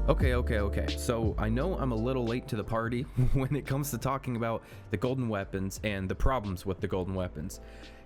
Okay. So I know I'm a little late to the party when it comes to talking about the golden weapons and the problems with the golden weapons.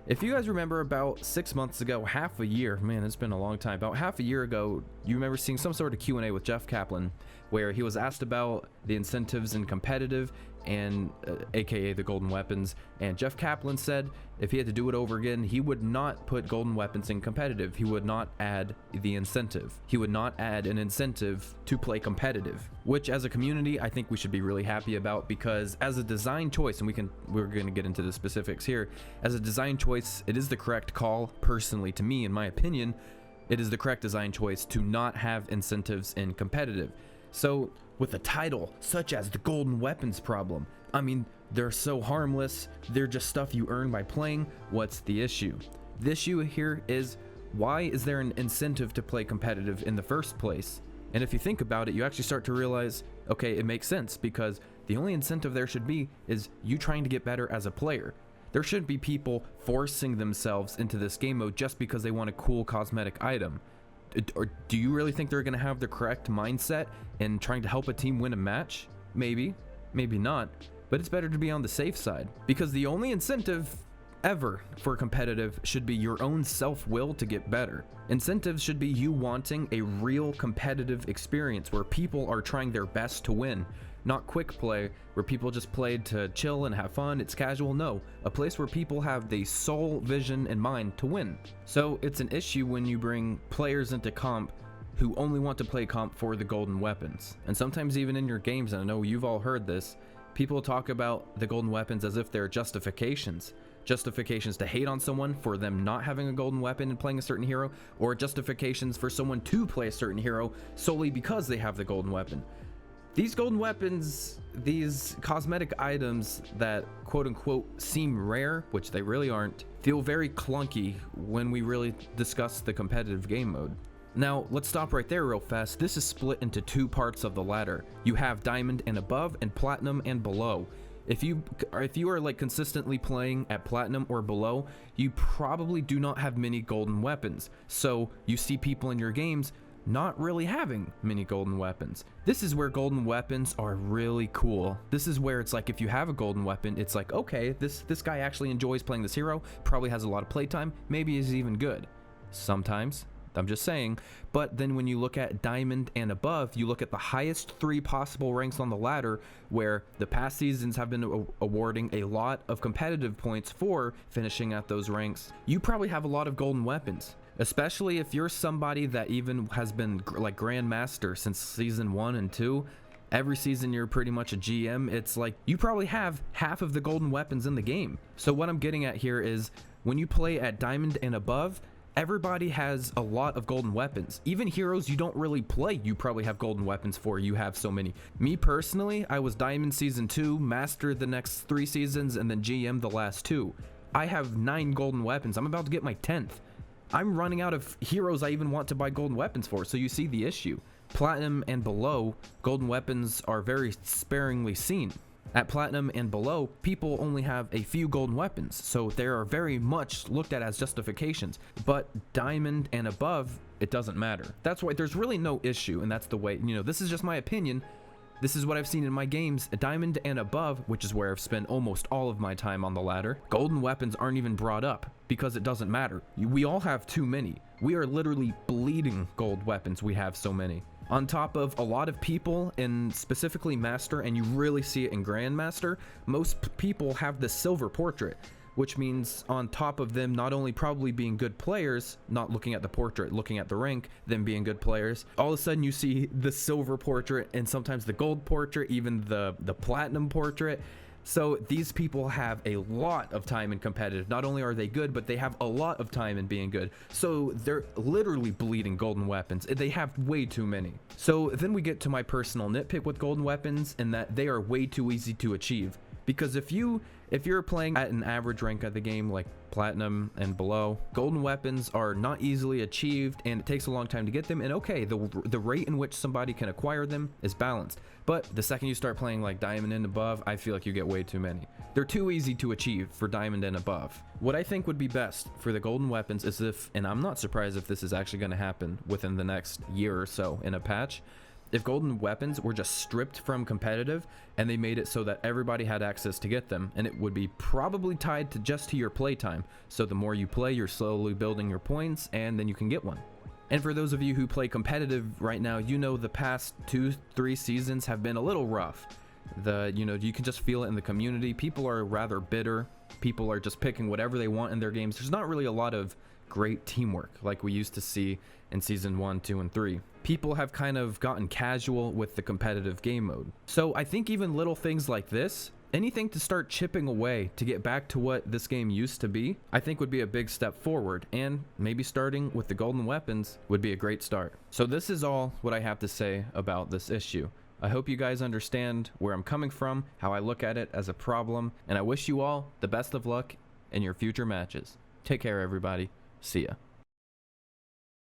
If you guys remember about 6 months ago, half a year, man, it's been a long time, about half a year ago, you remember seeing some sort of Q&A with Jeff Kaplan where he was asked about the incentives in competitive and aka the golden weapons, and Jeff Kaplan said if he had to do it over again, he would not put golden weapons in competitive. He would not add the incentive. He would not add an incentive to play competitive, which as a community I think we should be really happy about, because as a design choice, and we're going to get into the specifics here, as a design choice, it is the correct call. Personally, to me, in my opinion, it is the correct design choice to not have incentives in competitive. So with a title such as the golden weapons problem, I mean, they're so harmless, they're just stuff you earn by playing. What's the issue? The issue here is, why is there an incentive to play competitive in the first place? And if you think about it, you actually start to realize, okay, it makes sense, because the only incentive there should be is you trying to get better as a player. There shouldn't be people forcing themselves into this game mode just because they want a cool cosmetic item. Or do you really think they're going to have the correct mindset in trying to help a team win a match? Maybe, maybe not, but it's better to be on the safe side, because the only incentive ever for competitive should be your own self-will to get better. Incentives should be you wanting a real competitive experience where people are trying their best to win, not quick play where people just played to chill and have fun. It's casual. No, a place where people have the sole vision in mind to win. So it's an issue when you bring players into comp who only want to play comp for the golden weapons. And sometimes even in your games, and I know you've all heard this, people talk about the golden weapons as if they're justifications to hate on someone for them not having a golden weapon and playing a certain hero, or justifications for someone to play a certain hero solely because they have the golden weapon. These golden weapons, these cosmetic items that quote unquote seem rare, which they really aren't, feel very clunky when we really discuss the competitive game mode. Now, let's stop right there real fast. This is split into two parts of the ladder. You have diamond and above, and platinum and below. If you are like consistently playing at platinum or below, you probably do not have many golden weapons. So you see people in your games not really having many golden weapons. This is where golden weapons are really cool. This is where it's like, if you have a golden weapon, it's like, okay, this guy actually enjoys playing this hero, probably has a lot of playtime, maybe is even good. Sometimes, I'm just saying. But then when you look at diamond and above, you look at the highest 3 possible ranks on the ladder, where the past seasons have been awarding a lot of competitive points for finishing at those ranks. You probably have a lot of golden weapons, especially if you're somebody that even has been like Grandmaster since season 1 and 2. Every season you're pretty much a GM. It's like you probably have half of the golden weapons in the game. So what I'm getting at here is, when you play at diamond and above, everybody has a lot of golden weapons. Even heroes you don't really play, you probably have golden weapons for. You have so many. Me personally, I was diamond season 2, master the next 3 seasons, and then GM the last 2. I have 9 golden weapons. I'm about to get my 10th. I'm running out of heroes I even want to buy golden weapons for, so you see the issue. Platinum and below, golden weapons are very sparingly seen. At platinum and below, people only have a few golden weapons, so they are very much looked at as justifications. But diamond and above, it doesn't matter. That's why there's really no issue, and that's the way, this is just my opinion. This is what I've seen in my games. Diamond and above, which is where I've spent almost all of my time on the ladder, golden weapons aren't even brought up because it doesn't matter. We all have too many. We are literally bleeding gold weapons. We have so many. On top of a lot of people in specifically Master, and you really see it in Grandmaster, most people have the silver portrait, which means on top of them not only probably being good players, not looking at the portrait, looking at the rank, them being good players, all of a sudden you see the silver portrait and sometimes the gold portrait, even the platinum portrait. So these people have a lot of time in competitive. Not only are they good, but they have a lot of time in being good. So they're literally bleeding golden weapons. They have way too many. So then we get to my personal nitpick with golden weapons, in that they are way too easy to achieve. Because if you're playing at an average rank of the game, like platinum and below, golden weapons are not easily achieved, and it takes a long time to get them. And okay, the rate in which somebody can acquire them is balanced. But the second you start playing like diamond and above, I feel like you get way too many. They're too easy to achieve for diamond and above. What I think would be best for the golden weapons is if, and I'm not surprised if this is actually going to happen within the next year or so in a patch, if golden weapons were just stripped from competitive and they made it so that everybody had access to get them, and it would be probably tied to just to your playtime. So the more you play, you're slowly building your points, and then you can get one. And for those of you who play competitive right now, you know the past 2-3 seasons have been a little rough. You can just feel it in the community. People are rather bitter. People are just picking whatever they want in their games. There's not really a lot of great teamwork like we used to see in season 1, 2, and 3. People have kind of gotten casual with the competitive game mode. So I think even little things like this, anything to start chipping away to get back to what this game used to be, I think would be a big step forward, and maybe starting with the golden weapons would be a great start. So this is all what I have to say about this issue. I hope you guys understand where I'm coming from, how I look at it as a problem, and I wish you all the best of luck in your future matches. Take care, everybody. See ya.